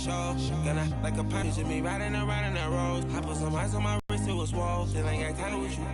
show. Gonna like a punch of me riding around in the road. I put some ice on my wrist, it was swole. Still ain't got time with you.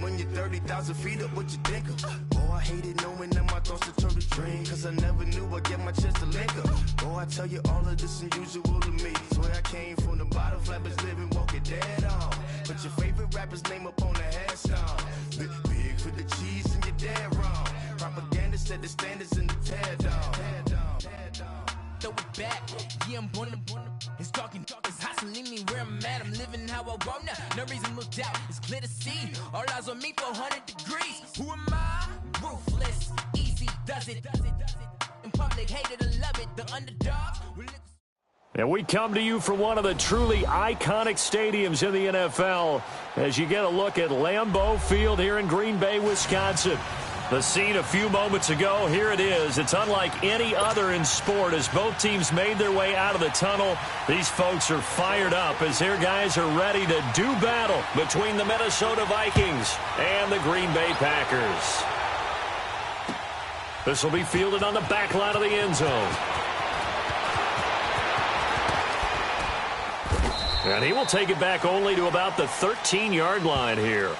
When you're 30,000 feet up, what you think of? Oh, I hated knowing that my thoughts would turn to dream, cause I never knew I'd get my chance to link up. Oh, I tell you all of this unusual to me. Swear I came from the bottom, flappers living, walking dead on. Put your favorite rapper's name up on the headstone. Big for the cheese and you're dead wrong. Propaganda set the standards in the tear down. Throw it back, yeah, I'm born to it's talking, it's hustling me where I'm at. I'm living how I want now. No reason to look out, it's clear to see. All eyes on me for 100 degrees. Who am I? Ruthless, easy does it. In public, hate it or love it. The underdogs will look. And we come to you from one of the truly iconic stadiums in the NFL as you get a look at Lambeau Field here in Green Bay, Wisconsin. The scene a few moments ago, here it is. It's unlike any other in sport as both teams made their way out of the tunnel. These folks are fired up as their guys are ready to do battle between the Minnesota Vikings and the Green Bay Packers. This will be fielded on the back line of the end zone. And he will take it back only to about the 13-yard line here.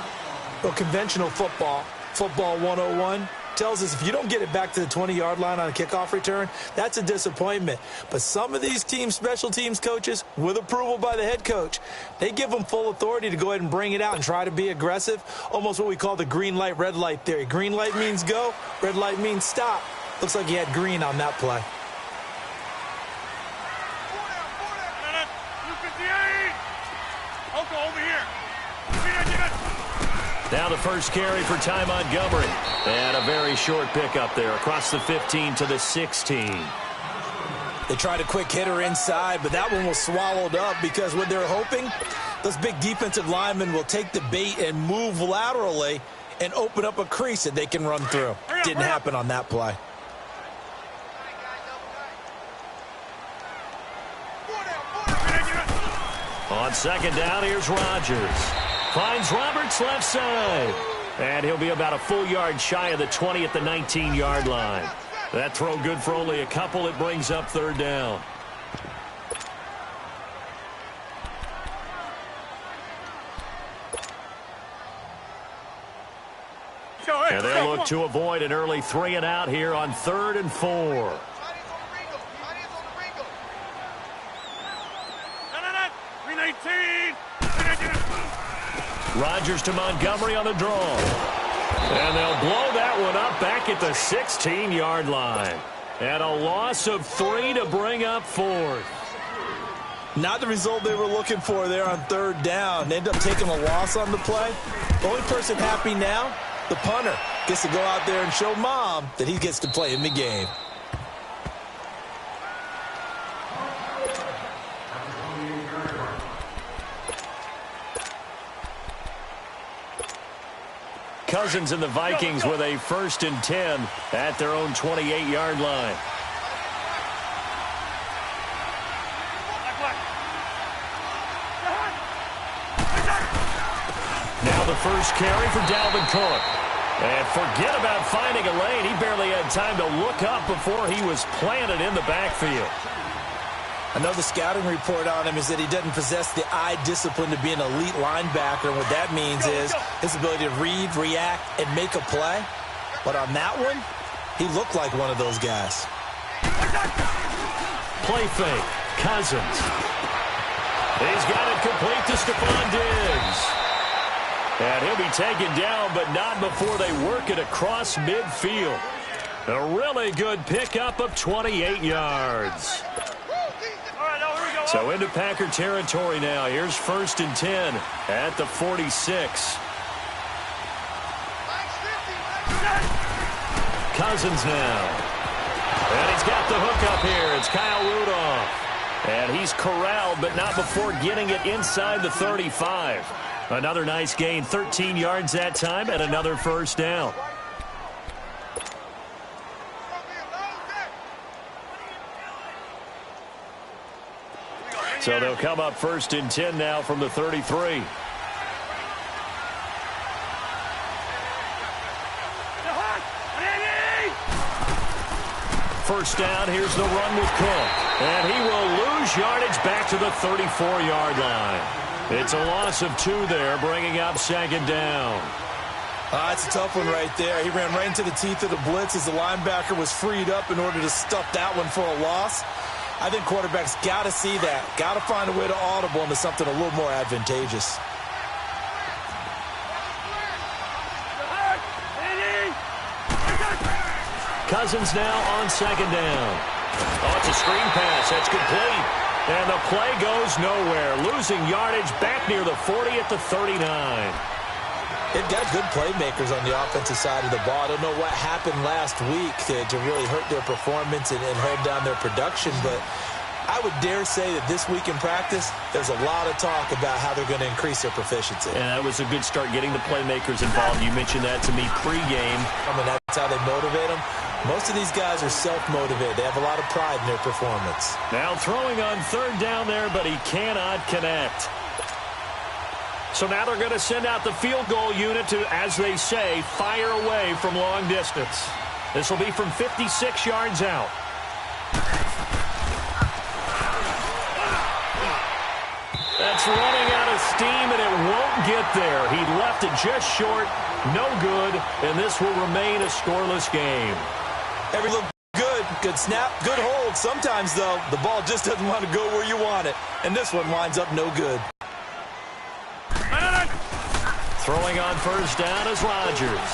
Well, conventional football 101 tells us if you don't get it back to the 20-yard line on a kickoff return, that's a disappointment. But some of these teams, special teams coaches, with approval by the head coach, they give them full authority to go ahead and bring it out and try to be aggressive, almost what we call the green light, red light theory. Green light means go, red light means stop. Looks like he had green on that play. Now the first carry for Ty Montgomery. And a very short pickup there across the 15 to the 16. They tried a quick hitter inside, but that one was swallowed up because what they're hoping, those big defensive linemen will take the bait and move laterally and open up a crease that they can run through. Didn't happen on that play. On second down, here's Rodgers. Finds Roberts left side. And he'll be about a full yard shy of the 20 at the 19-yard line. That throw good for only a couple. It brings up third down. And they'll look to avoid an early 3-and-out here on 3rd and 4. Rodgers to Montgomery on the draw. And they'll blow that one up back at the 16-yard line. And a loss of 3 to bring up 4th. Not the result they were looking for there on 3rd down. They end up taking a loss on the play. The only person happy now, the punter, gets to go out there and show Mom that he gets to play in the game. Cousins and the Vikings with a 1st and 10 at their own 28-yard line. Now the first carry for Dalvin Cook. And forget about finding a lane. He barely had time to look up before he was planted in the backfield. Another scouting report on him is that he doesn't possess the eye discipline to be an elite linebacker. And what that means is his ability to read, react, and make a play. But on that one, he looked like one of those guys. Play fake. Cousins. He's got it complete to Stephon Diggs. And he'll be taken down, but not before they work it across midfield. A really good pickup of 28 yards. So into Packer territory now. Here's 1st and 10 at the 46. Cousins now. And he's got the hook up here. It's Kyle Rudolph. And he's corralled, but not before getting it inside the 35. Another nice gain, 13 yards that time, and another first down. So they'll come up 1st and 10 now from the 33. First down, here's the run with Cook. And he will lose yardage back to the 34-yard line. It's a loss of 2 there, bringing up 2nd down. It's a tough one right there. He ran right into the teeth of the blitz as the linebacker was freed up in order to stuff that one for a loss. I think quarterbacks got to see that. Got to find a way to audible into something a little more advantageous. Cousins now on 2nd down. Oh, it's a screen pass. That's complete. And the play goes nowhere. Losing yardage back near the 40 at the 39. They've got good playmakers on the offensive side of the ball. I don't know what happened last week to really hurt their performance and hold down their production, but I would dare say that this week in practice, there's a lot of talk about how they're going to increase their proficiency. And that was a good start getting the playmakers involved. You mentioned that to me pregame. I mean, that's how they motivate them. Most of these guys are self-motivated. They have a lot of pride in their performance. Now throwing on 3rd down there, but he cannot connect. So now they're going to send out the field goal unit to, as they say, fire away from long distance. This will be from 56 yards out. That's running out of steam, and it won't get there. He left it just short, no good, and this will remain a scoreless game. Every look good, good snap, good hold. Sometimes, though, the ball just doesn't want to go where you want it, and this one winds up no good. Throwing on 1st down is Rodgers.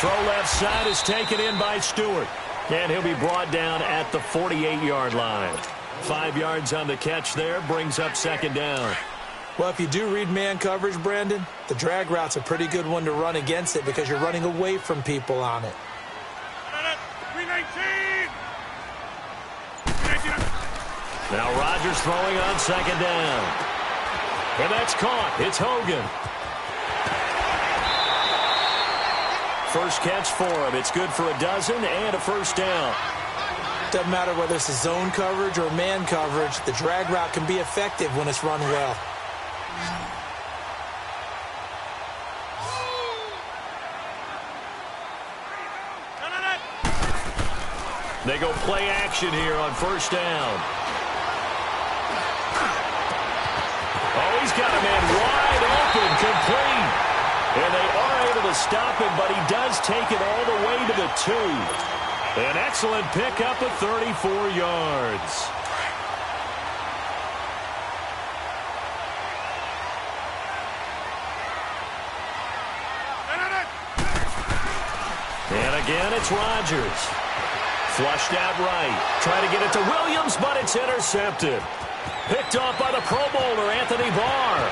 Throw left side is taken in by Stewart, and he'll be brought down at the 48-yard line. 5 yards on the catch there, brings up 2nd down. Well, if you do read man coverage, Brandon, the drag route's a pretty good one to run against it because you're running away from people on it. Now Rodgers throwing on 2nd down. And that's caught. It's Hogan. First catch for him. It's good for a dozen and a first down. Doesn't matter whether it's a zone coverage or man coverage, the drag route can be effective when it's run well. They go play action here on 1st down. Oh, he's got a man wide open, complete. And they are able to stop him, but he does take it all the way to the 2. An excellent pickup of 34 yards. And again, it's Rodgers. Flushed out right. Trying to get it to Williams, but it's intercepted. Picked off by the Pro Bowler, Anthony Barr.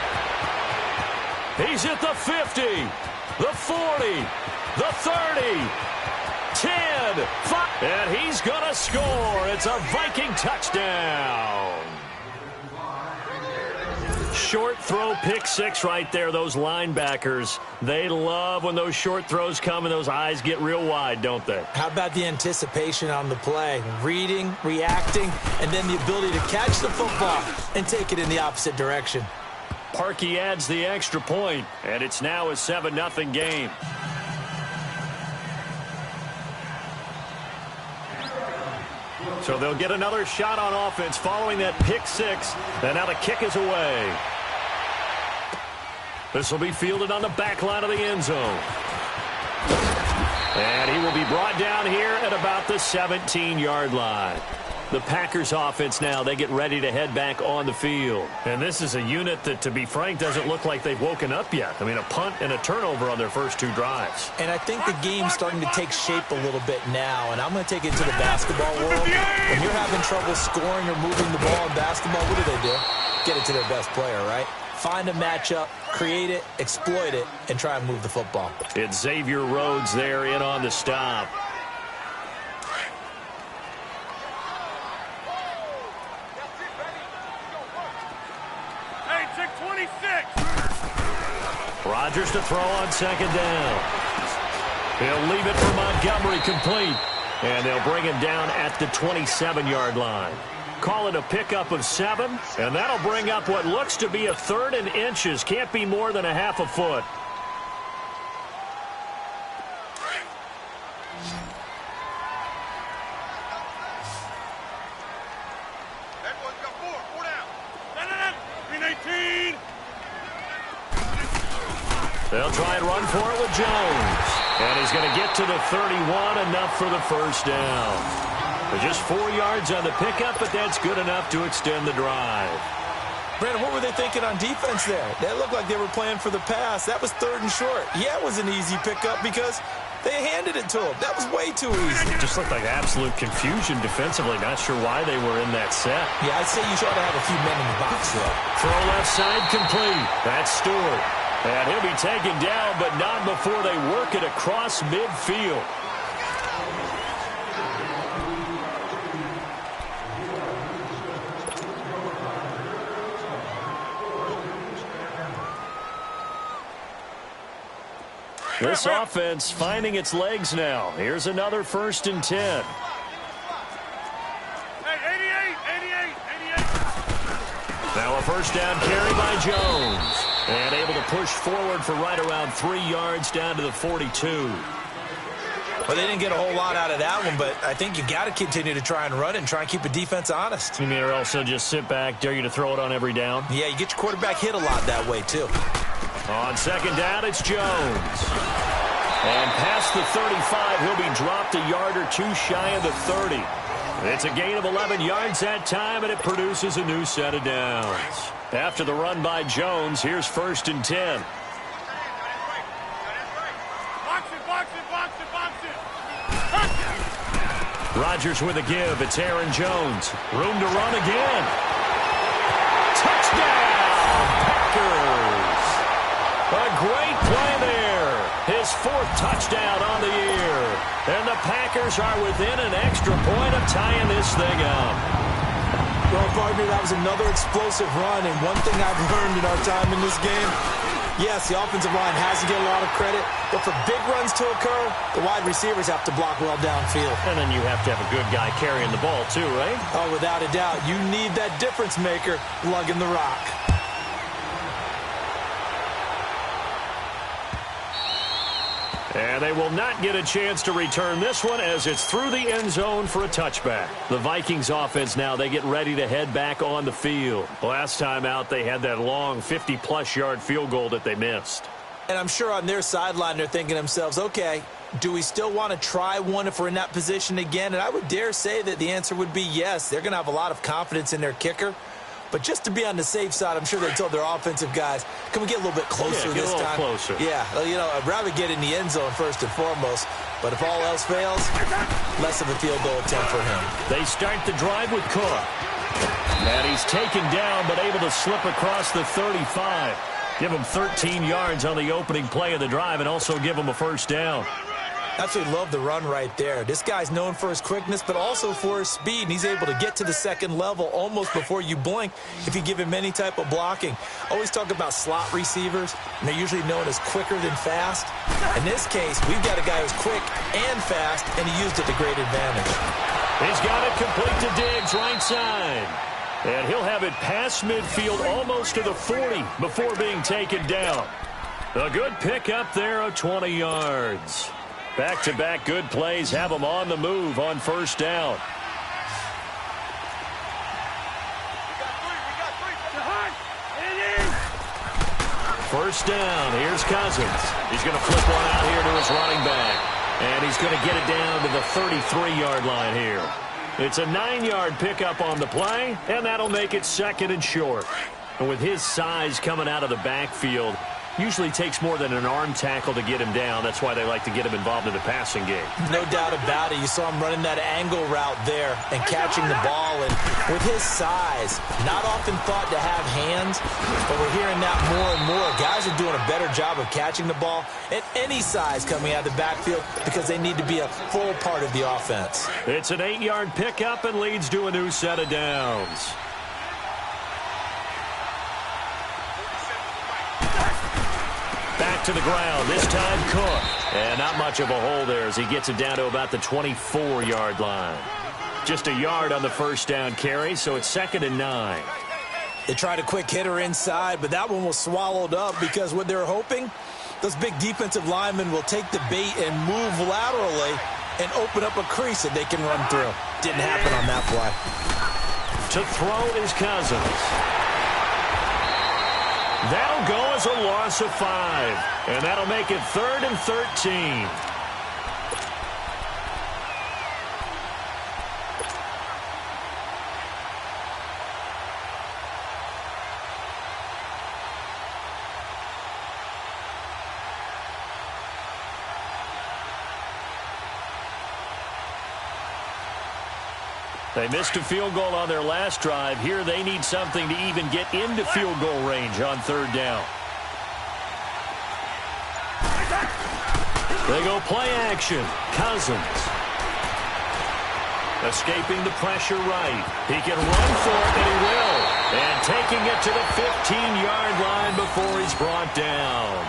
He's at the 50, the 40, the 30, 10, 5, and he's going to score. It's a Viking touchdown. Short throw, pick 6 right there. Those linebackers, they love when those short throws come and those eyes get real wide, don't they? How about the anticipation on the play? Reading, reacting, and then the ability to catch the football and take it in the opposite direction. Parkey adds the extra point, and it's now a 7-0 game. So they'll get another shot on offense following that pick 6, and now the kick is away. This will be fielded on the back line of the end zone. And he will be brought down here at about the 17-yard line. The Packers offense now, they get ready to head back on the field. And this is a unit that, to be frank, doesn't look like they've woken up yet. I mean, a punt and a turnover on their first 2 drives. And I think the game's starting to take shape a little bit now, and I'm going to take it to the basketball world. When you're having trouble scoring or moving the ball in basketball, what do? Get it to their best player, right? Find a matchup, create it, exploit it, and try and move the football. It's Xavier Rhodes there in on the stop. Rodgers to throw on second down. He'll leave it for Montgomery complete. And they'll bring him down at the 27-yard line. Call it a pickup of 7, and that'll bring up what looks to be a 3rd and inches. Can't be more than a half a foot. They'll try and run for it with Jones. And he's going to get to the 31, enough for the first down. Just 4 yards on the pickup, but that's good enough to extend the drive. Brandon, what were they thinking on defense there? That looked like they were playing for the pass. That was 3rd and short. Yeah, it was an easy pickup because they handed it to him. That was way too easy. It just looked like absolute confusion defensively. Not sure why they were in that set. Yeah, I'd say you ought to have a few men in the box there. Throw left side complete. That's Stewart. And he'll be taken down, but not before they work it across midfield. This offense finding its legs now. Here's another 1st and 10. Now a first down carry by Jones. And able to push forward for right around 3 yards down to the 42. Well, they didn't get a whole lot out of that one, but I think you got to continue to try and run and try and keep the defense honest. You mean or also just sit back, dare you to throw it on every down? Yeah, you get your quarterback hit a lot that way, too. On second down, it's Jones. And past the 35, he'll be dropped a yard or 2 shy of the 30. It's a gain of 11 yards that time, and it produces a new set of downs. After the run by Jones, here's 1st and 10. Rodgers with a give. It's Aaron Jones. Room to run again. Touchdown, Packers. A great play there. His 4th touchdown on the year. And the Packers are within an extra point of tying this thing up. Well, partner, that was another explosive run, and one thing I've learned in our time in this game, yes, the offensive line has to get a lot of credit, but for big runs to occur, the wide receivers have to block well downfield. And then you have to have a good guy carrying the ball, too, right? Oh, without a doubt. You need that difference maker lugging the rock. And they will not get a chance to return this one as it's through the end zone for a touchback. The Vikings offense now, they get ready to head back on the field. Last time out, they had that long 50-plus yard field goal that they missed. And I'm sure on their sideline they're thinking to themselves, okay, do we still want to try one if we're in that position again? And I would dare say that the answer would be yes. They're going to have a lot of confidence in their kicker. But just to be on the safe side, I'm sure they told their offensive guys, can we get a little bit closer this time? Closer. Yeah, you know, I'd rather get in the end zone first and foremost. But if all else fails, less of a field goal attempt for him. They start the drive with Cook. And he's taken down, but able to slip across the 35. Give him 13 yards on the opening play of the drive and also give him a first down. Absolutely love the run right there. This guy's known for his quickness, but also for his speed. And he's able to get to the second level almost before you blink if you give him any type of blocking. Always talk about slot receivers, and they're usually known as quicker than fast. In this case, we've got a guy who's quick and fast, and he used it to great advantage. He's got it complete to Diggs, right side. And he'll have it past midfield almost to the 40 before being taken down. A good pickup there of 20 yards. Back-to-back good plays have them on the move on first down. First down, here's Cousins. He's going to flip one out here to his running back. And he's going to get it down to the 33-yard line here. It's a 9-yard pickup on the play, and that'll make it 2nd and short. And with his size coming out of the backfield, usually takes more than an arm tackle to get him down. That's why they like to get him involved in the passing game. No doubt about it. You saw him running that angle route there and catching the ball. And with his size, not often thought to have hands, but we're hearing that more and more. Guys are doing a better job of catching the ball at any size coming out of the backfield because they need to be a full part of the offense. It's an 8-yard pickup and leads to a new set of downs. Back to the ground, this time Cook. And not much of a hole there as he gets it down to about the 24-yard line. Just a yard on the first down carry, so it's 2nd and 9. They tried a quick hitter inside, but that one was swallowed up because what they're hoping, those big defensive linemen will take the bait and move laterally and open up a crease that they can run through. Didn't happen on that play. To throw is Cousins. That'll go as a loss of 5. And that'll make it 3rd and 13. They missed a field goal on their last drive. Here they need something to even get into field goal range on 3rd down. They go play action. Cousins. Escaping the pressure right. He can run for it, and he will. And taking it to the 15-yard line before he's brought down.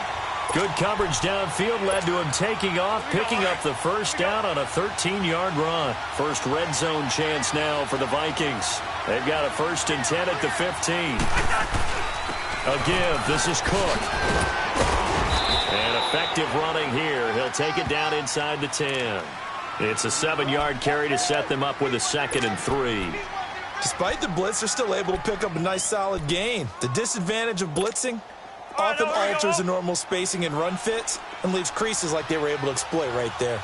Good coverage downfield led to him taking off, picking up the first down on a 13-yard run. First red zone chance now for the Vikings. They've got a 1st and 10 at the 15. A give. This is Cook. And effective running here. He'll take it down inside the 10. It's a 7-yard carry to set them up with a 2nd and 3. Despite the blitz, they're still able to pick up a nice solid gain. The disadvantage of blitzing often alters the normal spacing and run fits and leaves creases like they were able to exploit right there.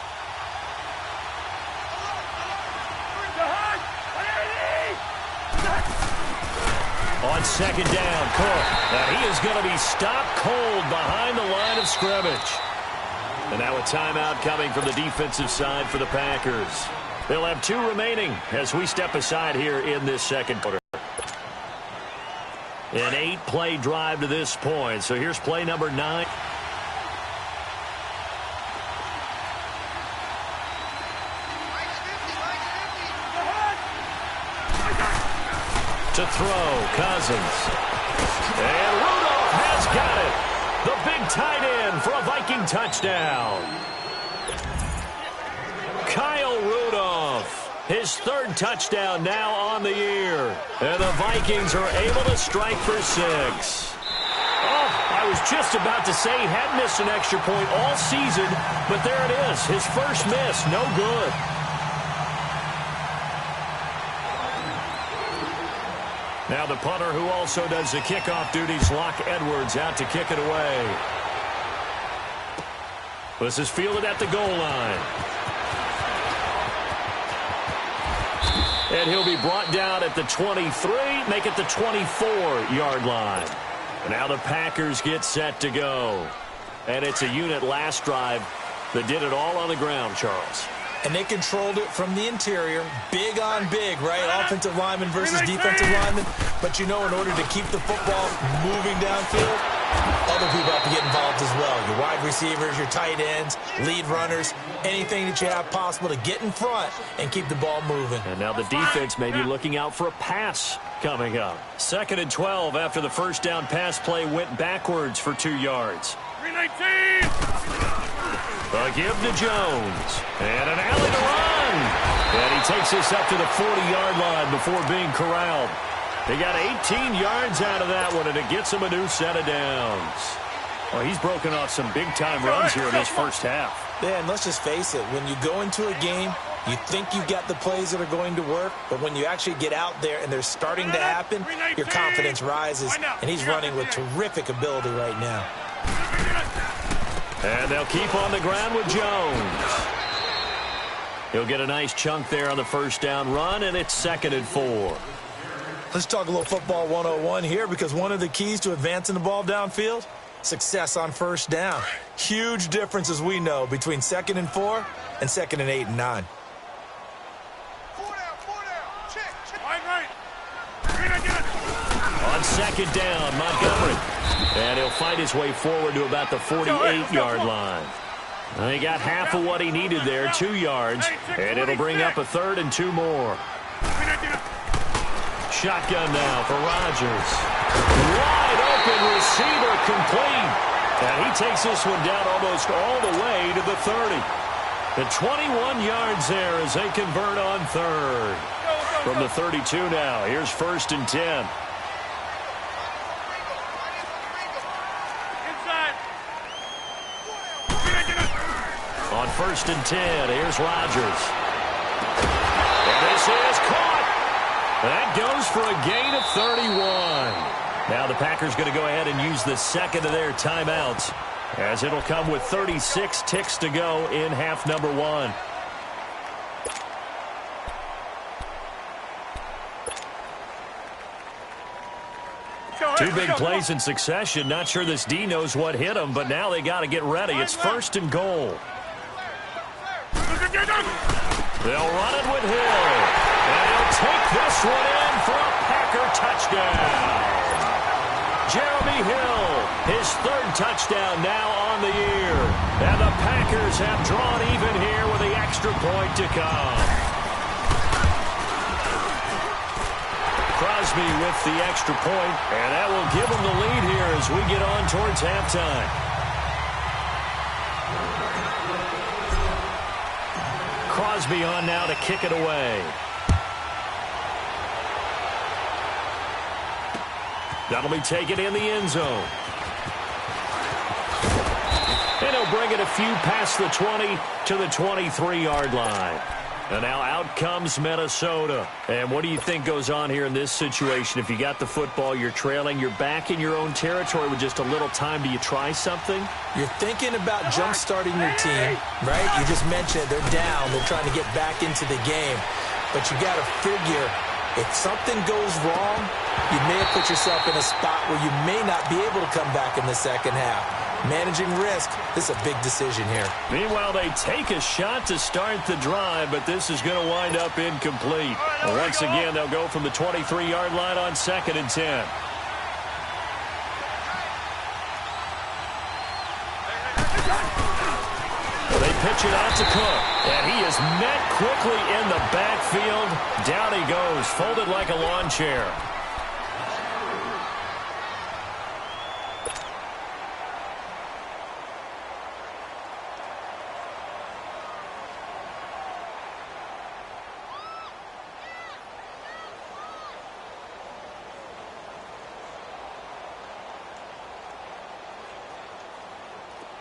On 2nd down, Cook. And he is going to be stopped cold behind the line of scrimmage. And now a timeout coming from the defensive side for the Packers. They'll have 2 remaining as we step aside here in this second quarter. An 8-play drive to this point. So here's play number 9. To throw, Cousins. And Rudolph has got it. The big tight end for a Viking touchdown. Kyle Rudolph. His 3rd touchdown now on the year. And the Vikings are able to strike for 6. Oh, I was just about to say he had missed an extra point all season, but there it is. His first miss, no good. Now the punter who also does the kickoff duties, Locke Edwards, out to kick it away. This is fielded at the goal line. And he'll be brought down at the 23, make it the 24-yard line. And now the Packers get set to go. And it's a unit last drive that did it all on the ground, Charles. And they controlled it from the interior, big on big, right? Offensive lineman versus defensive lineman. But you know, in order to keep the football moving downfield, other people have to get involved as well. Your wide receivers, your tight ends, lead runners, anything that you have possible to get in front and keep the ball moving. And now the defense may be looking out for a pass coming up. 2nd and 12 after the first down pass play went backwards for 2 yards. 319! A give to Jones. And an alley to run. And he takes this up to the 40-yard line before being corralled. They got 18 yards out of that one, and it gets him a new set of downs. Well, he's broken off some big-time runs here in this first half. Yeah, and let's just face it. When you go into a game, you think you've got the plays that are going to work, but when you actually get out there and they're starting to happen, your confidence rises, and he's running with terrific ability right now. And they'll keep on the ground with Jones. He'll get a nice chunk there on the first down run, and it's 2nd and 4. Let's talk a little football 101 here, because one of the keys to advancing the ball downfield, success on first down. Huge difference, as we know, between 2nd and 4 and 2nd and 8 and 9. On 2nd down, Montgomery. And he'll fight his way forward to about the 48-yard line. He got half of what he needed there, 2 yards, and it'll bring up a 3rd and 2 more. Shotgun now for Rodgers. Wide open receiver complete. And he takes this one down almost all the way to the 30. The 21 yards there as they convert on 3rd. From the 32 now, here's 1st and 10. On 1st and 10, here's Rodgers. And this is caught. That goes for a gain of 31. Now the Packers going to go ahead and use the 2nd of their timeouts, as it'll come with 36 ticks to go in half number 1. Two big plays in succession. Not sure this D knows what hit him, but now they got to get ready. It's 1st and goal. They'll run it with Hill. And he'll take this one in for a Packer touchdown. Jeremy Hill, his 3rd touchdown now on the year. And the Packers have drawn even here with the extra point to come. Crosby with the extra point, and that will give them the lead here as we get on towards halftime. Crosby on now to kick it away. That'll be taken in the end zone. And he'll bring it a few past the 20 to the 23-yard line. And now out comes Minnesota. And what do you think goes on here in this situation? If you got the football, you're trailing, you're back in your own territory with just a little time. Do you try something? You're thinking about jump-starting your team, right? You just mentioned they're down. They're trying to get back into the game. But you got to figure, if something goes wrong, you may have put yourself in a spot where you may not be able to come back in the second half. Managing risk, this is a big decision here. Meanwhile, they take a shot to start the drive, but this is going to wind up incomplete. Once again, they'll go from the 23-yard line on 2nd and 10. They pitch it out to Cook, and he is met quickly in the backfield. Down he goes, folded like a lawn chair.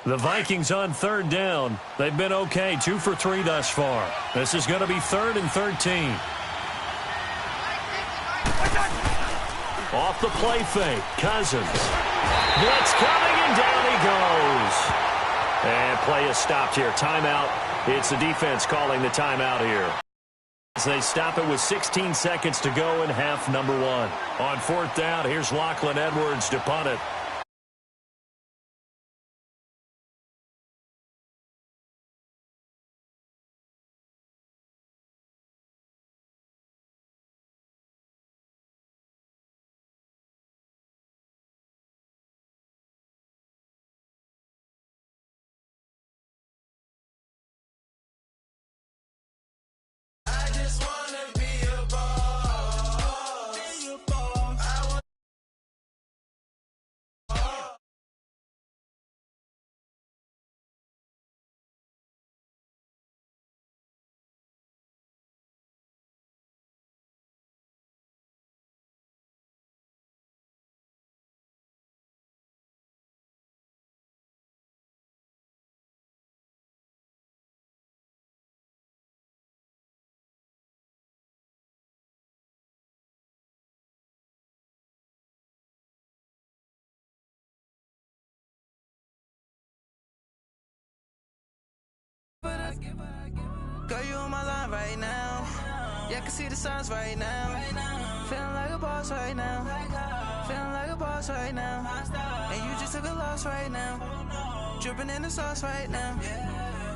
The Vikings on 3rd down. They've been okay, 2 for 3 thus far. This is going to be 3rd and 13. Off the play fake, Cousins. Blitz coming, and down he goes. And play is stopped here. Timeout. It's the defense calling the timeout here. As they stop it with 16 seconds to go in half number 1. On 4th down, here's Lachlan Edwards to punt it. Girl, you on my line right now. Yeah, I can see the signs right now. Feeling like a boss right now. Feeling like a boss right now. And you just took a loss right now. Dripping in the sauce right now.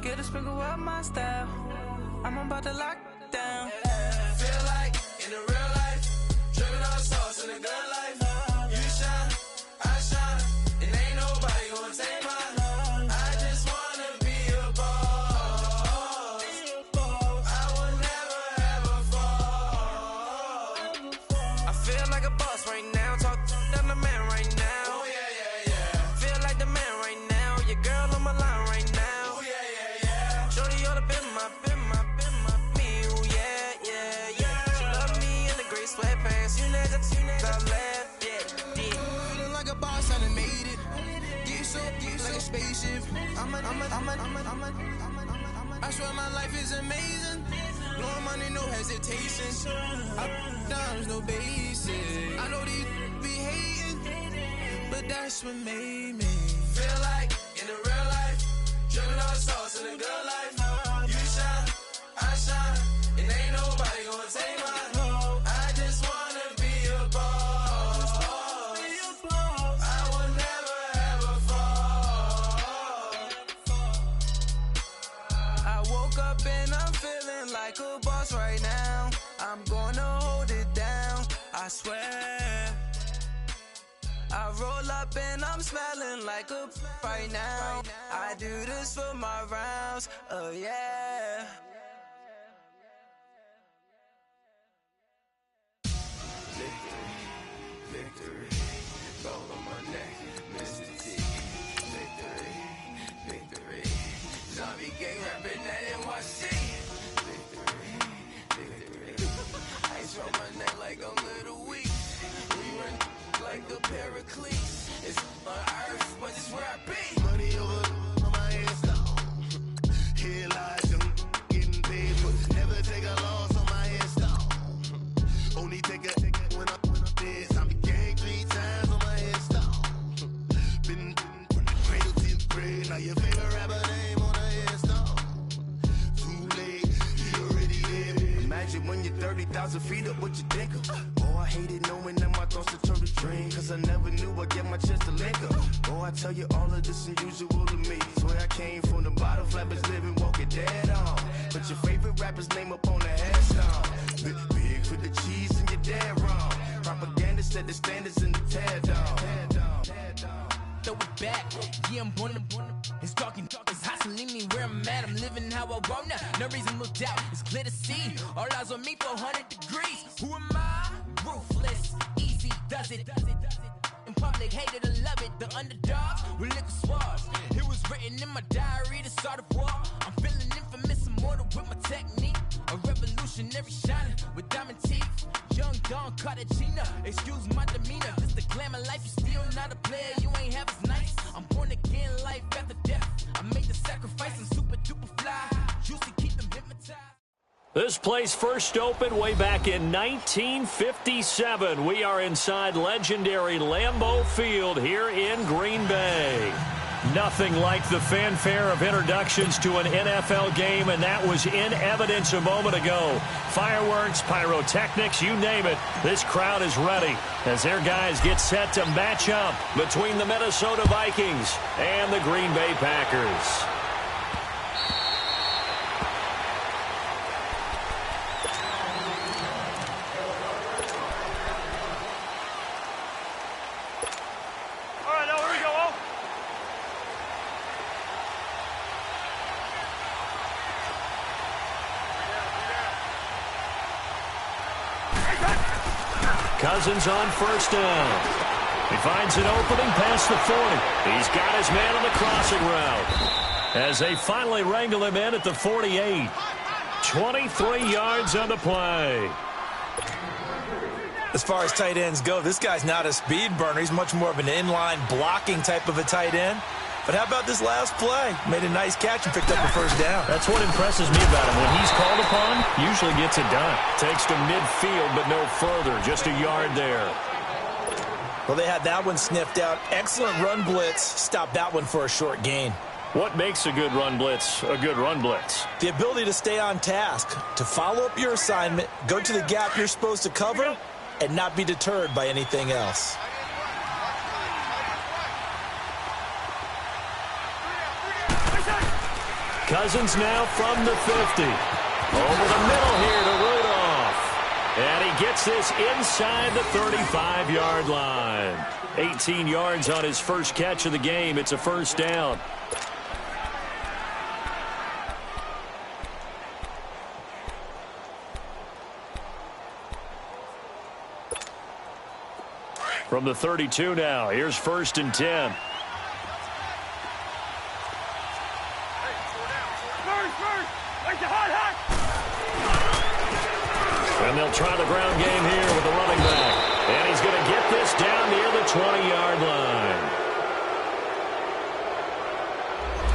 Get a sprinkle up my style. I'm about to lock down. Feel like in the real life, dripping all sauce in the good life. You shine, I shine, and ain't nobody gonna take mine. I just wanna be a boss. I will never ever fall. I feel like a boss right now. Talk down the man right now. Oh yeah, yeah, yeah. Feel like the man right now. Your girl on my line right now. Oh yeah, yeah, yeah. Shorty oughta been my me. Ooh yeah, yeah, yeah. She love me in the gray sweatpants. You never left, yeah. Feeling like a boss, I done made it. Get so like a spaceship. I swear my life is amazing. Blowing money, no hesitation. Up, downs, no basic. I know these be hating, but that's what made me feel like in the real life, dripping all sauce in the good life. You shine, I shine, and ain't nobody gonna take mine. I just wanna be a boss. I will never ever fall. I woke up and I'm feeling like a boss right now. I'm gonna hold it down, I swear. I roll up and I'm smelling like a right now. I do this for my rounds, oh yeah. Victory, gold on my neck, Mr. T. Victory, victory, zombie gang rapping at NYC. Victory, victory, ice round my neck like I'm Little Weak. We run like the Paracletes. It's on earth, but it's where I be. Money over on my headstone. Here lies them getting paid, but never take a loss on my headstone. Only take a when I'm dead. Zombie gang 3 times on my headstone. Been from the cradle to the grave. Now your favorite rapper name on a headstone. Too late, he already dead. Imagine when you're 30,000 feet up, what you think of? Oh, I hated knowing that my thoughts would turn to dream. Cause I never knew I'd get my chance to link up. Oh, I tell you all of this unusual to me. Swear I came from the bottom, flappers living, walking dead on. But your favorite rapper's name up on the headstone. Big for the cheese and you're dead wrong. Propaganda set the standards in the tear down. Throw it back, yeah, I'm born to it's talking, it's hustling me where I'm at. I'm living how I want now. No reason look out, it's clear to see. All eyes on me for 100 degrees. Who am I? Ruthless, easy, does it. In public, hated and love it. The underdogs with liquor swabs. It was written in my diary to start a war. I'm feeling infamous, immortal with my technique. A revolutionary shining with diamond teeth. Young Don Cartagena, excuse my demeanor. This the glamour life, you still not a player. You ain't half as nice. I'm born again, life after death. I made the sacrifice, I'm super duper fly. Used to keep them hypnotized. This place first opened way back in 1957. We are inside legendary Lambeau Field here in Green Bay. Nothing like the fanfare of introductions to an NFL game, and that was in evidence a moment ago. Fireworks, pyrotechnics, you name it. This crowd is ready as their guys get set to match up between the Minnesota Vikings and the Green Bay Packers. Cousins on first down. He finds an opening past the 40. He's got his man on the crossing route as they finally wrangle him in at the 48. 23 yards on the play. As far as tight ends go, this guy's not a speed burner. He's much more of an inline blocking type of a tight end. But how about this last play? Made a nice catch and picked up a first down. That's what impresses me about him. When he's called upon, usually gets it done. Takes to midfield, but no further. Just a yard there. Well, they had that one sniffed out. Excellent run blitz. Stopped that one for a short gain. What makes a good run blitz a good run blitz? The ability to stay on task, to follow up your assignment, go to the gap you're supposed to cover, and not be deterred by anything else. Cousins now from the 50. Over the middle here to Rudolph. And he gets this inside the 35-yard line. 18 yards on his first catch of the game. It's a first down. From the 32 now, here's 1st and 10. And they'll try the ground game here with the running back. And he's going to get this down near the 20-yard line.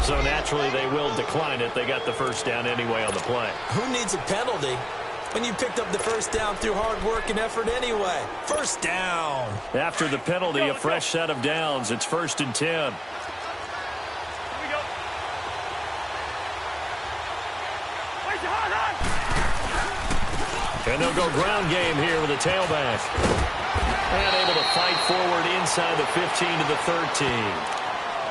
So naturally they will decline it. They got the first down anyway on the play. Who needs a penalty when you picked up the first down through hard work and effort anyway? First down. After the penalty, a fresh set of downs. It's 1st and 10. And they'll go ground game here with a tailback. And able to fight forward inside the 15 to the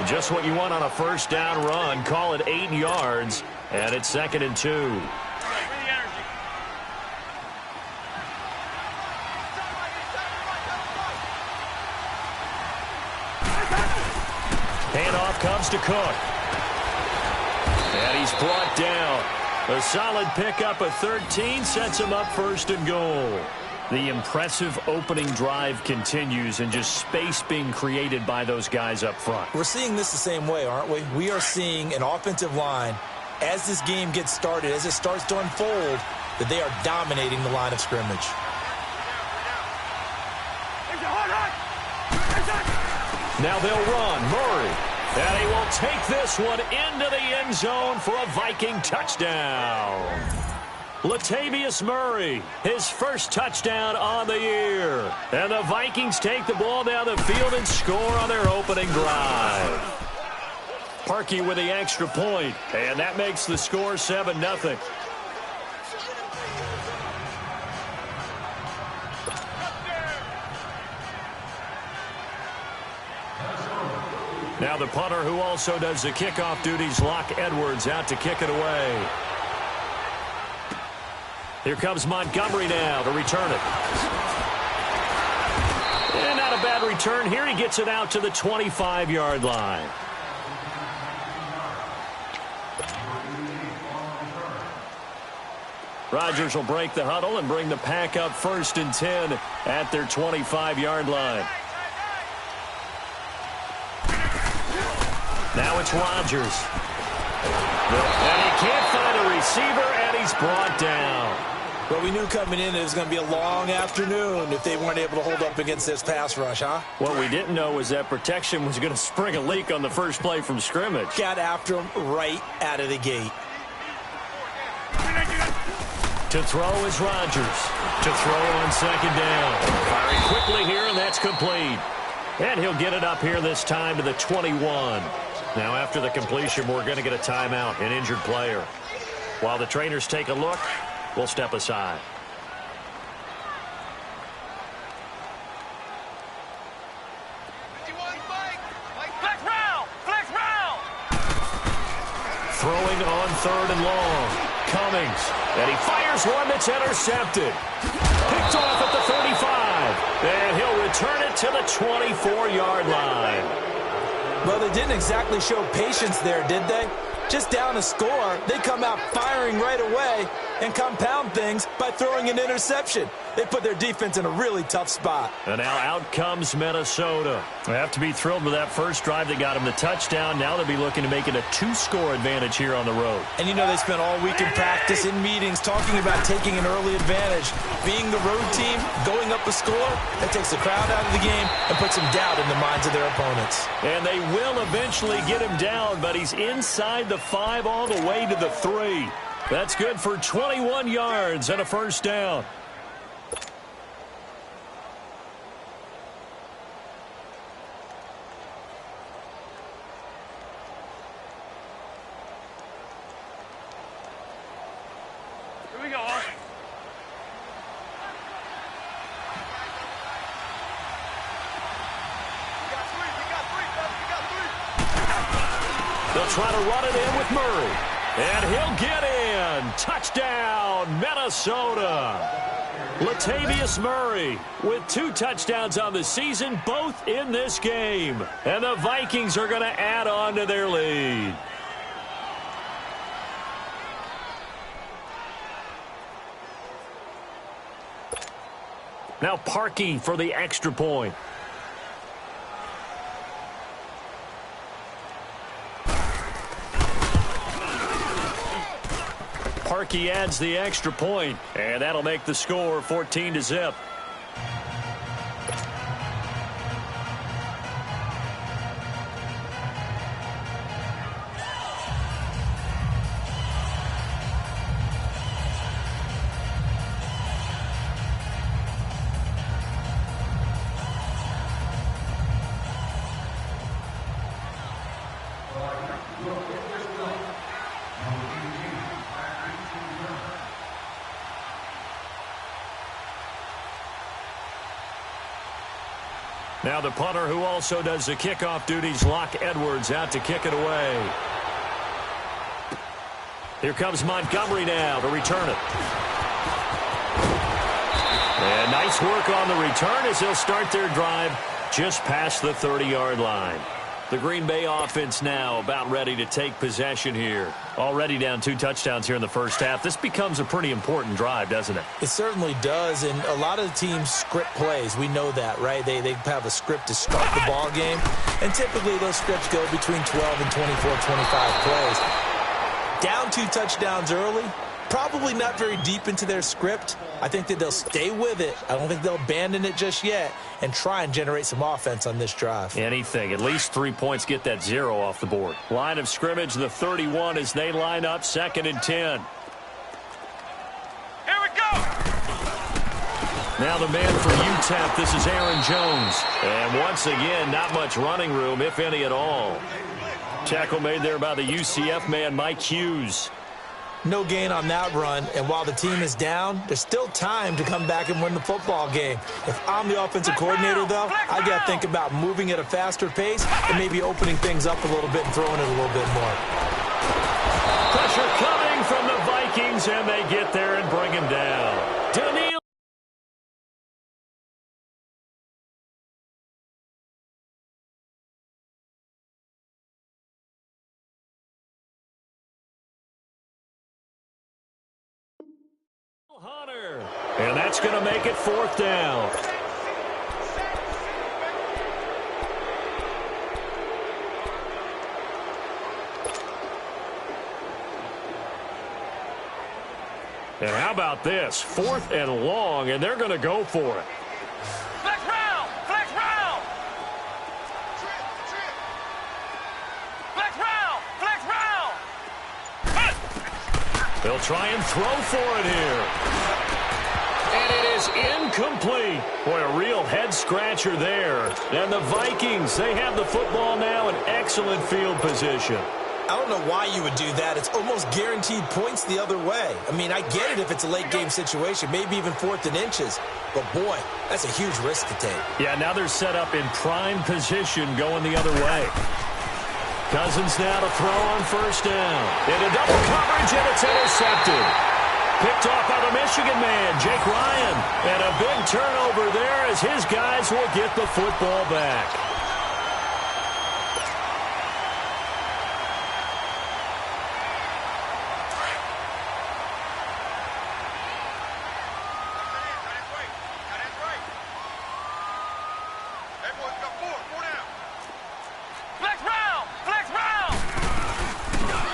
13. Just what you want on a first down run. Call it 8 yards. And it's 2nd and 2. Handoff comes to Cook. And he's brought down. A solid pickup of 13 sets him up 1st and goal. The impressive opening drive continues and just space being created by those guys up front. We're seeing this the same way, aren't we? We are seeing an offensive line, as this game gets started, as it starts to unfold, that they are dominating the line of scrimmage. Now they'll run. Murray. And he will take this one into the end zone for a Viking touchdown. Latavius Murray, his first touchdown on the year. And the Vikings take the ball down the field and score on their opening drive. Parkey with the extra point, and that makes the score 7-0. Now the punter who also does the kickoff duties, Locke Edwards, out to kick it away. Here comes Montgomery now to return it. And not a bad return here. He gets it out to the 25-yard line. Rodgers will break the huddle and bring the pack up 1st and 10 at their 25-yard line. Now it's Rodgers. And he can't find a receiver, and he's brought down. But we knew coming in it was going to be a long afternoon if they weren't able to hold up against this pass rush, huh? What we didn't know was that protection was going to spring a leak on the first play from scrimmage. Got after him right out of the gate. To throw is Rodgers. To throw on 2nd down. Firing quickly here, and that's complete. And he'll get it up here this time to the 21. Now, after the completion, we're going to get a timeout, an injured player. While the trainers take a look, we'll step aside. Throwing on 3rd and long. Cummings. And he fires one that's intercepted. Picked off at the 35. And he'll return it to the 24-yard line. Well, they didn't exactly show patience there, did they? Just down a score, they come out firing right away and compound things by throwing an interception. They put their defense in a really tough spot. And now out comes Minnesota. They have to be thrilled with that first drive that got them the touchdown. Now they'll be looking to make it a 2-score advantage here on the road. And you know they spent all week in practice, in meetings, talking about taking an early advantage. Being the road team, going up a score, that takes the crowd out of the game and puts some doubt in the minds of their opponents. And they will eventually get him down, but he's inside the 5 all the way to the 3. That's good for 21 yards and a first down. They'll try to run it in with Murray. And he'll get in. Touchdown, Minnesota. Latavius Murray with 2 touchdowns on the season, both in this game. And the Vikings are going to add on to their lead. Now Parkey for the extra point. Parkey adds the extra point, and that'll make the score 14-0. Now the punter who also does the kickoff duties, Locke Edwards, out to kick it away. Here comes Montgomery now to return it. And nice work on the return as they'll start their drive just past the 30-yard line. The Green Bay offense now about ready to take possession here. Already down 2 touchdowns here in the first half. This becomes a pretty important drive, doesn't it? It certainly does, and a lot of the teams script plays. We know that, right? They have a script to start the ball game, and typically those scripts go between 12 and 24, 25 plays. Down 2 touchdowns early, probably not very deep into their script. I think that they'll stay with it. I don't think they'll abandon it just yet and try and generate some offense on this drive. Anything. At least 3 points, get that 0 off the board. Line of scrimmage, the 31 as they line up 2nd and 10. Here we go! Now the man for UTEP, this is Aaron Jones. And once again, not much running room, if any at all. Tackle made there by the UCF man, Mike Hughes. No gain on that run, and while the team is down, there's still time to come back and win the football game. If I'm the offensive coordinator, though, I got to think about moving at a faster pace and maybe opening things up a little bit and throwing it a little bit more. Pressure coming from the Vikings, and they get there and bring him down. Daniil. Hunter, and that's going to make it 4th down. And how about this? 4th and long, and they're going to go for it. Flex round! Flex round! Flex round! Flex round! They'll try and throw for it here. And it is incomplete. Boy, a real head-scratcher there. And the Vikings, they have the football now in excellent field position. I don't know why you would do that. It's almost guaranteed points the other way. I mean, I get it if it's a late-game situation, maybe even 4th and inches. But, boy, that's a huge risk to take. Yeah, now they're set up in prime position going the other way. Cousins now to throw on 1st down. Into double coverage, and it's intercepted. Picked off by the Michigan man, Jake Ryan. And a big turnover there as his guys will get the football back.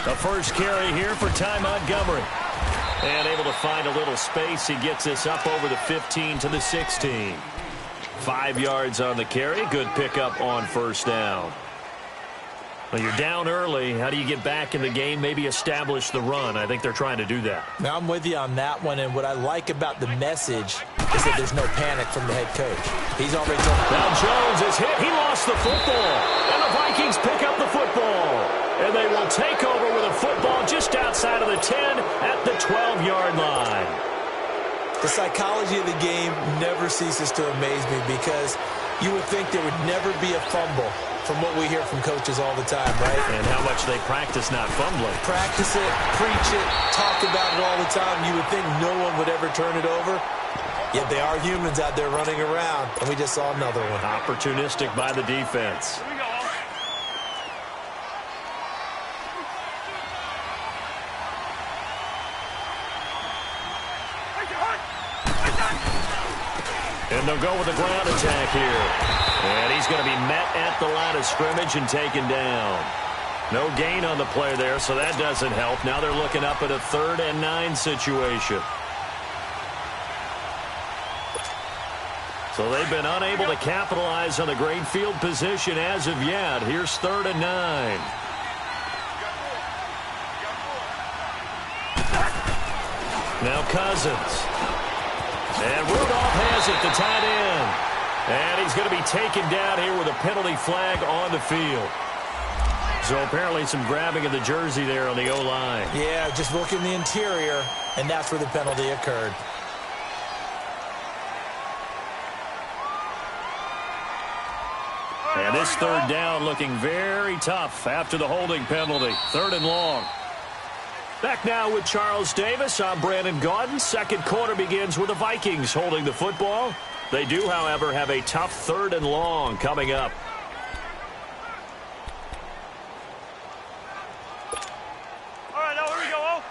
The first carry here for Ty Montgomery. And able to find a little space. He gets this up over the 15 to the 16. 5 yards on the carry. Good pickup on 1st down. Well, you're down early. How do you get back in the game? Maybe establish the run. I think they're trying to do that. Now, I'm with you on that one, and what I like about the message is that there's no panic from the head coach. He's already told them. Now Jones is hit. He lost the football. And the Vikings pick up the football. And they will take over with a football just outside of the 10 at the 12-yard line. The psychology of the game never ceases to amaze me because You would think there would never be a fumble from what we hear from coaches all the time, right? And how much they practice not fumbling. Practice it, preach it, talk about it all the time. You would think no one would ever turn it over. Yet they are humans out there running around, and we just saw another one. Opportunistic by the defense. Here we go. And they'll go with the ground attack here. And he's going to be met at the line of scrimmage and taken down. No gain on the play there, so that doesn't help. Now they're looking up at a 3rd and 9 situation. So they've been unable to capitalize on the great field position as of yet. Here's 3rd and 9. Now Cousins. And Rudolph has it, the tight end. And he's going to be taken down here with a penalty flag on the field. So apparently some grabbing of the jersey there on the O-line. Yeah, just working the interior, and that's where the penalty occurred. And this 3rd down looking very tough after the holding penalty. 3rd and long. Back now with Charles Davis. I'm Brandon Gaudin. Second quarter begins with the Vikings holding the football. They do, however, have a tough 3rd and long coming up. All right, now here we go. Oh.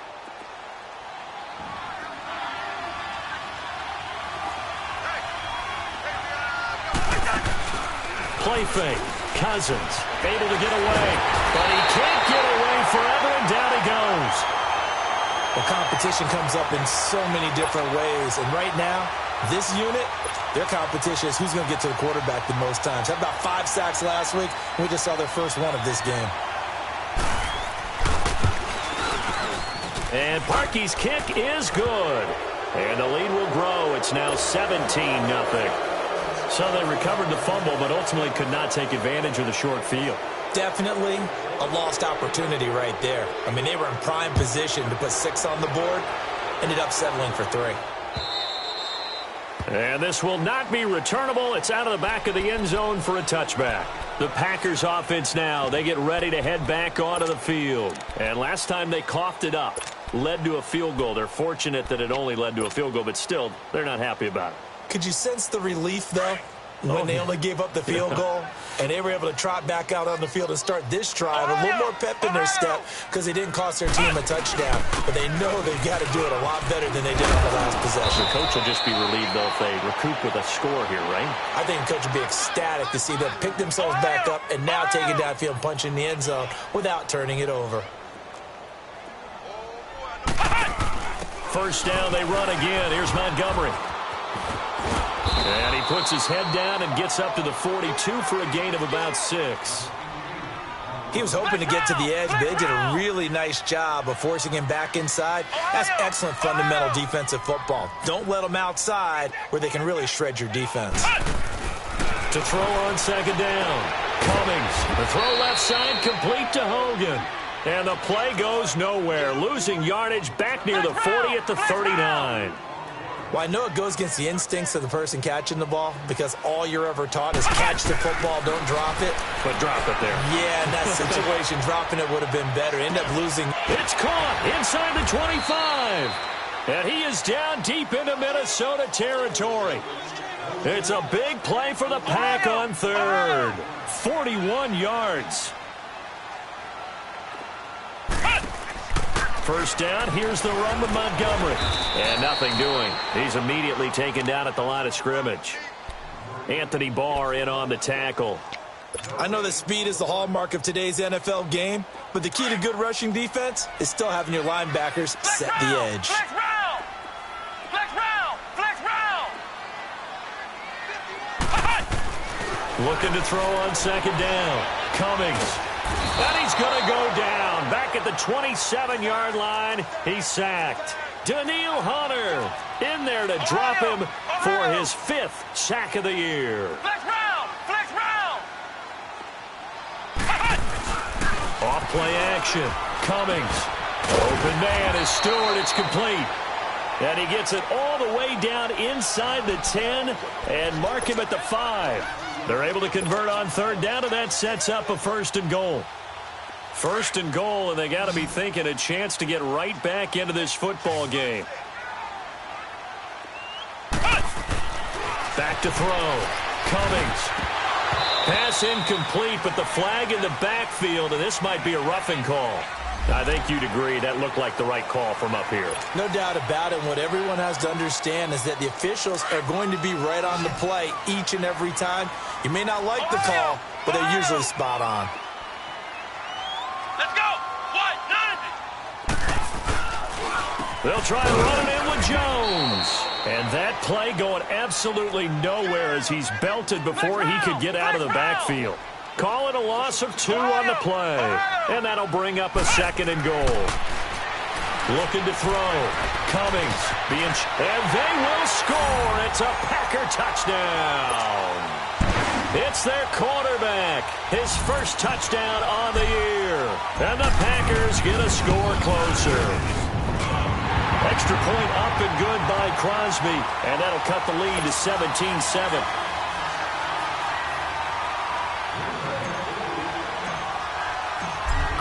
Play fake. Cousins able to get away, but he can't get away forever, and down he goes. Well, competition comes up in so many different ways, and right now, this unit, their competition is who's going to get to the quarterback the most times. Had about 5 sacks last week, and we just saw their first one of this game. And Parkey's kick is good. And the lead will grow. It's now 17-0. So they recovered the fumble, but ultimately could not take advantage of the short field. Definitely a lost opportunity right there. I mean, they were in prime position to put 6 on the board. Ended up settling for 3. And this will not be returnable. It's out of the back of the end zone for a touchback. The Packers offense now, they get ready to head back onto the field. And last time they coughed it up, led to a field goal. They're fortunate that it only led to a field goal, but still, they're not happy about it. Could you sense the relief, though, when they only gave up the field goal and they were able to trot back out on the field and start this drive? A little more pep in their step because they didn't cost their team a touchdown. But they know they've got to do it a lot better than they did on the last possession. The coach will just be relieved, though, if they recoup with a score here, right? I think the coach will be ecstatic to see them pick themselves back up and now take it downfield, punch in the end zone without turning it over. First down, they run again. Here's Montgomery. And he puts his head down and gets up to the 42 for a gain of about 6. He was hoping to get to the edge, but they did a really nice job of forcing him back inside. That's excellent fundamental defensive football. Don't let them outside where they can really shred your defense. To throw on second down. Cummings. The throw left side complete to Hogan. And the play goes nowhere. Losing yardage back near the 40 at the 39. Well, I know it goes against the instincts of the person catching the ball because all you're ever taught is catch the football, don't drop it. But drop it there. Yeah, in that situation, dropping it would have been better. End up losing. It's caught inside the 25. And he is down deep into Minnesota territory. It's a big play for the Pack on third. 41 yards. First down, here's the run with Montgomery. And nothing doing. He's immediately taken down at the line of scrimmage. Anthony Barr in on the tackle. I know that speed is the hallmark of today's NFL game, but the key to good rushing defense is still having your linebackers set the edge. Flex round! Flex round! Flex round! Looking to throw on second down. Cummings. And he's going to go down. Back at the 27-yard line, he's sacked. Daniil Hunter in there to drop him for his 5th sack of the year. Flex round! Flex round! Off play action. Cummings. Open man is Stewart. It's complete. And he gets it all the way down inside the 10 and mark him at the 5. They're able to convert on third down, and that sets up a 1st and goal. 1st and goal, and they got to be thinking a chance to get right back into this football game. Back to throw. Cummings. Pass incomplete, but the flag in the backfield, and this might be a roughing call. I think you'd agree that looked like the right call from up here. No doubt about it. What everyone has to understand is that the officials are going to be right on the play each and every time. You may not like the call, but they're usually spot on. Let's go. What? They'll try and run it in with Jones. And that play going absolutely nowhere as he's belted before he could get out of the backfield. Call it a loss of 2 on the play. And that'll bring up a 2nd and goal. Looking to throw. Cummings. And they will score. It's a Packer touchdown. It's their quarterback. His first touchdown on the year. And the Packers get a score closer. Extra point up and good by Crosby. And that'll cut the lead to 17-7.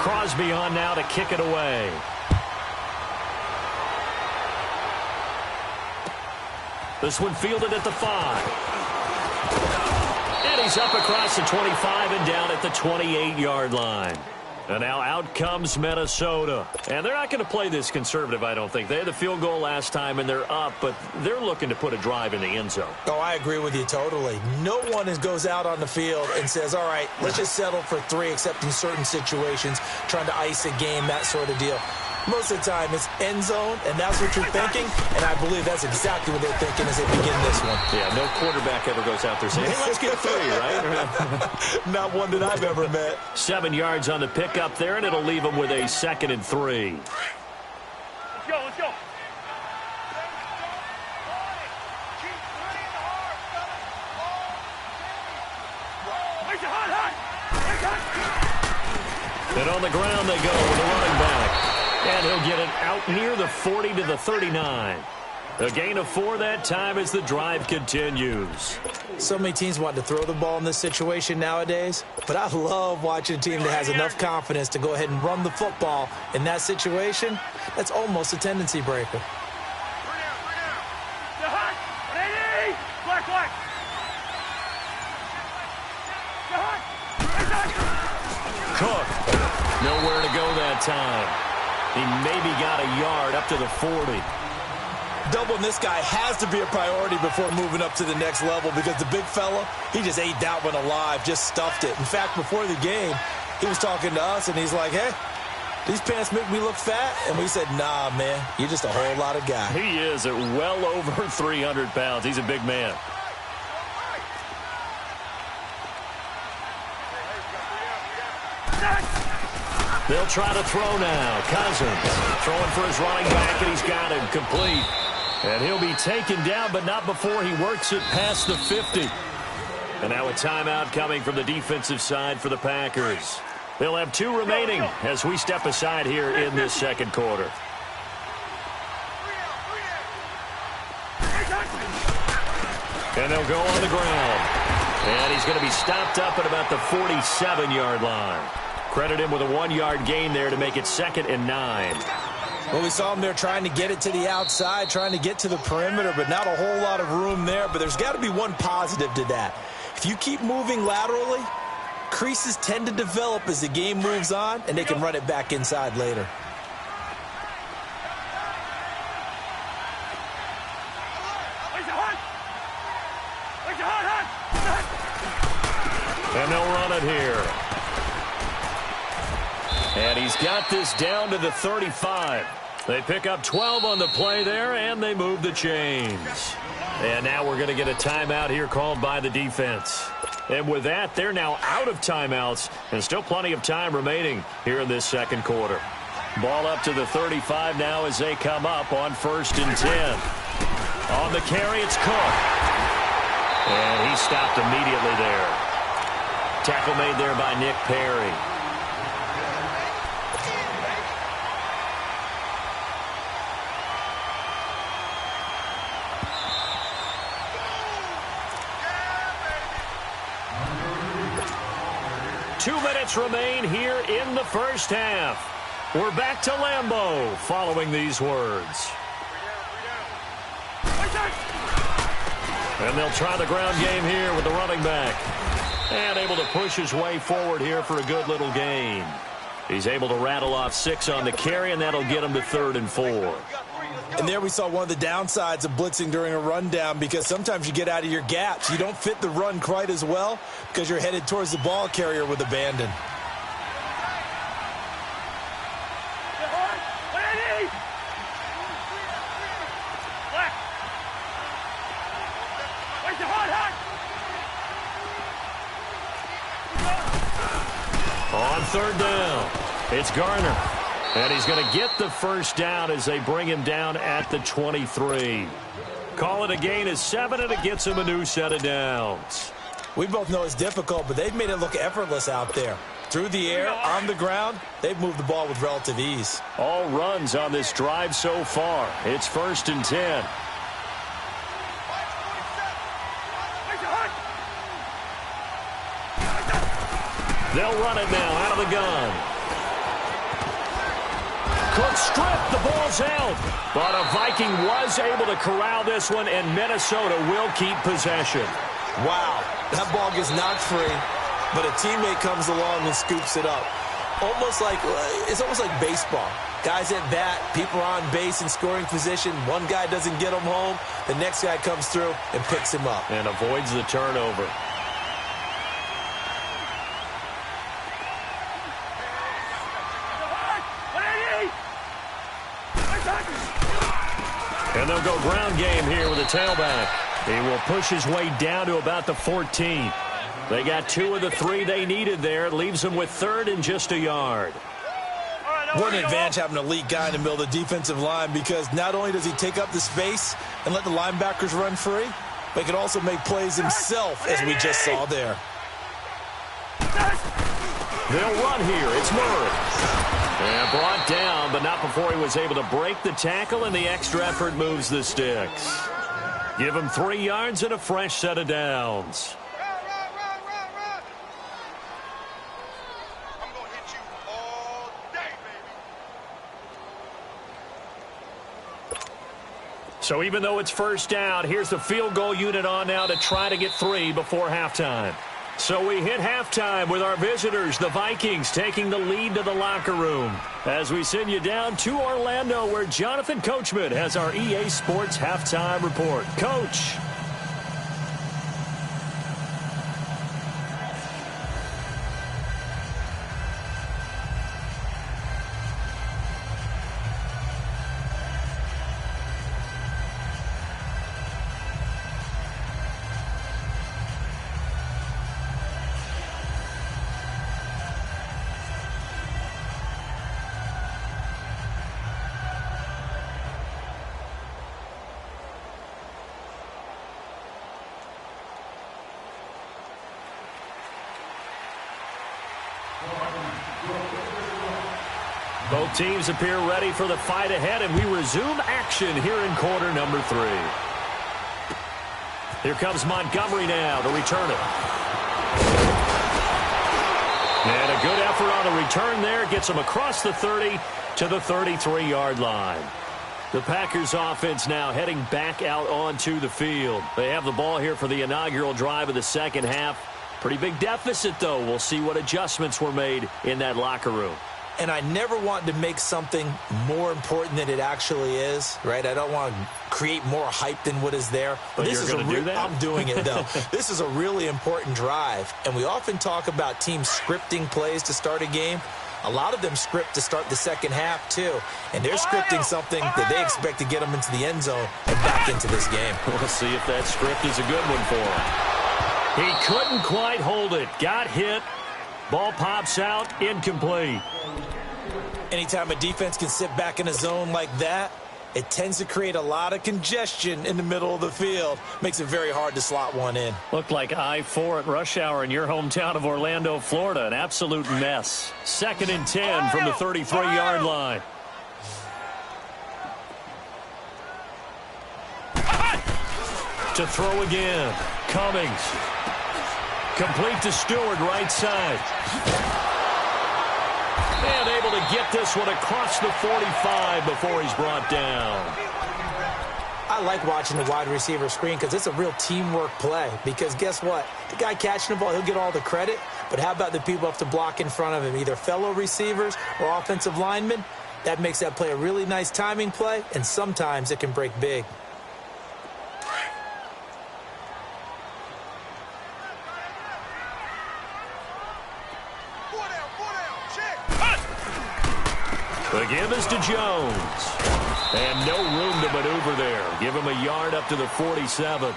Crosby on now to kick it away. This one fielded at the 5. And he's up across the 25 and down at the 28-yard line. And now out comes Minnesota. And they're not going to play this conservative, I don't think. They had the field goal last time, and they're up, but they're looking to put a drive in the end zone. Oh, I agree with you totally. No one goes out on the field and says, all right, let's just settle for 3, except in certain situations, trying to ice a game, that sort of deal. Most of the time, it's end zone, and that's what you're thinking, and I believe that's exactly what they're thinking as they begin this one. Yeah, no quarterback ever goes out there saying, hey, let's get 3, right? Not one that I've ever met. 7 yards on the pickup there, and it'll leave them with a 2nd and 3. Let's go. Let's go. And on the ground they go with the running back. And he'll get it out near the 40 to the 39. A gain of 4 that time as the drive continues. So many teams want to throw the ball in this situation nowadays, but I love watching a team that has enough confidence to go ahead and run the football. In that situation, that's almost a tendency breaker. Cook, nowhere to go that time. He maybe got a yard up to the 40. Doubling this guy has to be a priority before moving up to the next level because the big fella, he just ate that one alive, just stuffed it. In fact, before the game, he was talking to us, and he's like, hey, these pants make me look fat? And we said, nah, man, you're just a whole lot of guy. He is at well over 300 pounds. He's a big man. They'll try to throw now. Cousins throwing for his running back, and he's got him complete. And he'll be taken down, but not before he works it past the 50. And now a timeout coming from the defensive side for the Packers. They'll have 2 remaining as we step aside here in this 2nd quarter. And they'll go on the ground. And he's going to be stopped up at about the 47-yard line. Credit him with a 1-yard gain there to make it 2nd and 9. Well, we saw him there trying to get it to the outside, trying to get to the perimeter, but not a whole lot of room there. But there's got to be one positive to that. If you keep moving laterally, creases tend to develop as the game moves on, and they can run it back inside later. And they'll run it here. And he's got this down to the 35. They pick up 12 on the play there, and they move the chains. And now we're going to get a timeout here called by the defense. And with that, they're now out of timeouts, and still plenty of time remaining here in this 2nd quarter. Ball up to the 35 now as they come up on 1st and 10. On the carry, it's Cook. And he stopped immediately there. Tackle made there by Nick Perry. 2 minutes remain here in the first half. We're back to Lambeau following these words. And they'll try the ground game here with the running back. And able to push his way forward here for a good little gain. He's able to rattle off 6 on the carry, and that'll get him to 3rd and 4. And there we saw one of the downsides of blitzing during a rundown, because sometimes you get out of your gaps. You don't fit the run quite as well because you're headed towards the ball carrier with abandon. On 3rd down, it's Garner. And he's going to get the first down as they bring him down at the 23. Call it a gain of 7, and it gets him a new set of downs. We both know it's difficult, but they've made it look effortless out there. Through the air, on the ground, they've moved the ball with relative ease. All runs on this drive so far. It's 1st and 10. They'll run it now out of the gun. Cook stripped. The ball's out. But a Viking was able to corral this one, and Minnesota will keep possession. Wow, that ball gets knocked free, but a teammate comes along and scoops it up. It's almost like baseball. Guys at bat, people are on base in scoring position. One guy doesn't get him home. The next guy comes through and picks him up. And avoids the turnover. And they'll go ground game here with a tailback. He will push his way down to about the 14. They got 2 of the 3 they needed there. It leaves them with 3rd and just a yard. What an advantage having an elite guy in the middle of the defensive line, because not only does he take up the space and let the linebackers run free, but he can also make plays himself, as we just saw there. They'll run here. It's Murray. And brought down, but not before he was able to break the tackle, and the extra effort moves the sticks. Give him 3 yards and a fresh set of downs. I'm going to hit you all day, baby. So even though it's 1st down, here's the field goal unit on now to try to get 3 before halftime. So we hit halftime with our visitors, the Vikings, taking the lead to the locker room. As we send you down to Orlando, where Jonathan Coachman has our EA Sports halftime report. Coach. Both teams appear ready for the fight ahead, and we resume action here in quarter number 3. Here comes Montgomery now to return it. And a good effort on the return there. Gets him across the 30 to the 33-yard line. The Packers offense now heading back out onto the field. They have the ball here for the inaugural drive of the second half. Pretty big deficit, though. We'll see what adjustments were made in that locker room. And I never want to make something more important than it actually is, right? I don't want to create more hype than what is there. But this is do that? I'm doing it, though. This is a really important drive. And we often talk about teams scripting plays to start a game. A lot of them script to start the second half, too. And they're scripting something that they expect to get them into the end zone and back into this game. We'll see if that script is a good one for him. He couldn't quite hold it. Got hit. Ball pops out. Incomplete. Anytime a defense can sit back in a zone like that, it tends to create a lot of congestion in the middle of the field. Makes it very hard to slot one in. Looked like I-4 at rush hour in your hometown of Orlando, Florida. An absolute mess. 2nd and 10 from the 33-yard line. To throw again. Cummings. Complete to Stewart, right side. And able to get this one across the 45 before he's brought down. I like watching the wide receiver screen because it's a real teamwork play. Because guess what? The guy catching the ball, he'll get all the credit. But how about the people who have to block in front of him, either fellow receivers or offensive linemen? That makes that play a really nice timing play, and sometimes it can break big. The give is to Jones. And no room to maneuver there. Give him a yard up to the 47.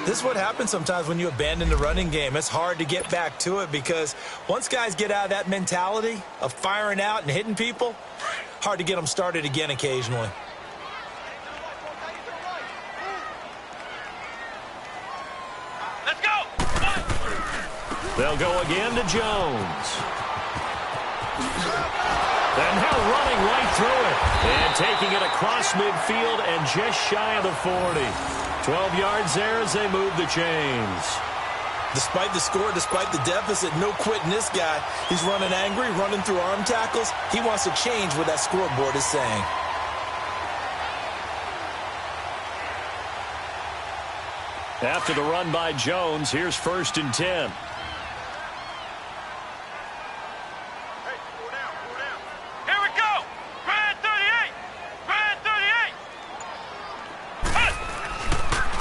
This is what happens sometimes when you abandon the running game. It's hard to get back to it because once guys get out of that mentality of firing out and hitting people, hard to get them started again occasionally. Let's go. They'll go again to Jones. And now running right through it. And taking it across midfield and just shy of the 40. 12 yards there as they move the chains. Despite the score, despite the deficit, no quitting this guy. He's running angry, running through arm tackles. He wants to change what that scoreboard is saying. After the run by Jones, here's 1st and 10.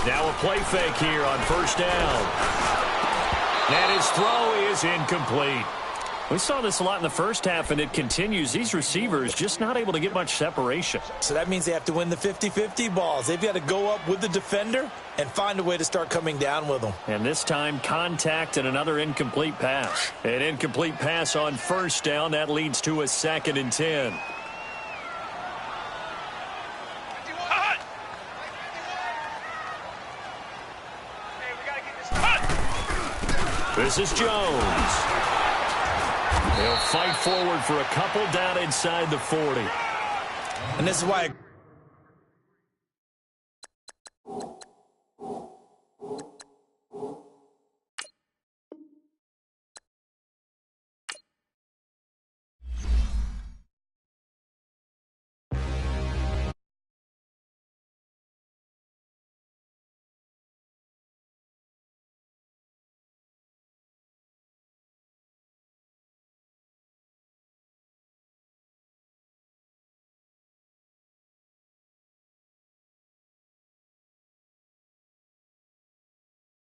Now a play fake here on 1st down. And his throw is incomplete. We saw this a lot in the first half, and it continues. These receivers just not able to get much separation. So that means they have to win the 50-50 balls. They've got to go up with the defender and find a way to start coming down with them. And this time, contact and another incomplete pass. An incomplete pass on 1st down. That leads to a 2nd and 10. This is Jones. He'll fight forward for a couple down inside the 40. And this is why